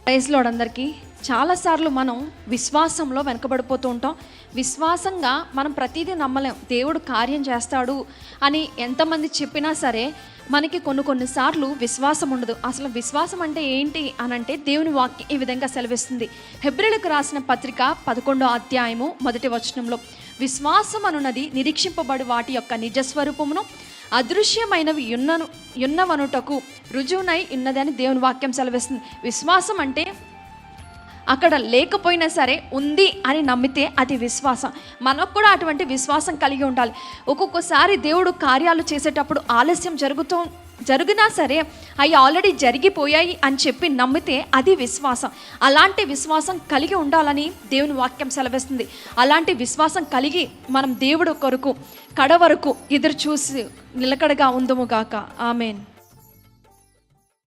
Praise lord అందరికీ. చాలాసార్లు మనం విశ్వాసంలో వెనకబడిపోతూ ఉంటాం. విశ్వాసంగా మనం ప్రతిదీ నమ్మలేం. దేవుడు కార్యం చేస్తాడు అని ఎంతమంది చెప్పినా సరే మనకి కొన్నిసార్లు విశ్వాసం ఉండదు. అసలు విశ్వాసం అంటే ఏంటి అనంటే దేవుని వాక్యం ఈ విధంగా సెలవిస్తుంది. హెబ్రీయులకు రాసిన పత్రిక 11వ అధ్యాయము 1వ వచనంలో, విశ్వాసం అనున్నది నిరీక్షింపబడి వాటి యొక్క నిజస్వరూపమును అదృశ్యమైనవి యున్నవనుటకు రుజువునై ఉన్నదని దేవుని వాక్యం సెలవిస్తుంది. విశ్వాసం అంటే అక్కడ లేకపోయినా సరే ఉంది అని నమ్మితే అది విశ్వాసం. మనకు కూడా అటువంటి విశ్వాసం కలిగి ఉండాలి. ఒక్కొక్కసారి దేవుడు కార్యాలు చేసేటప్పుడు ఆలస్యం జరిగినా సరే అవి ఆల్రెడీ జరిగిపోయాయి అని చెప్పి నమ్మితే అది విశ్వాసం. అలాంటి విశ్వాసం కలిగి ఉండాలని దేవుని వాక్యం సెలవిస్తుంది. అలాంటి విశ్వాసం కలిగి మనం దేవుడు కొరకు కడ వరకు ఎదురు చూసి నిలకడగా ఉందుముగాక. ఆమేన్.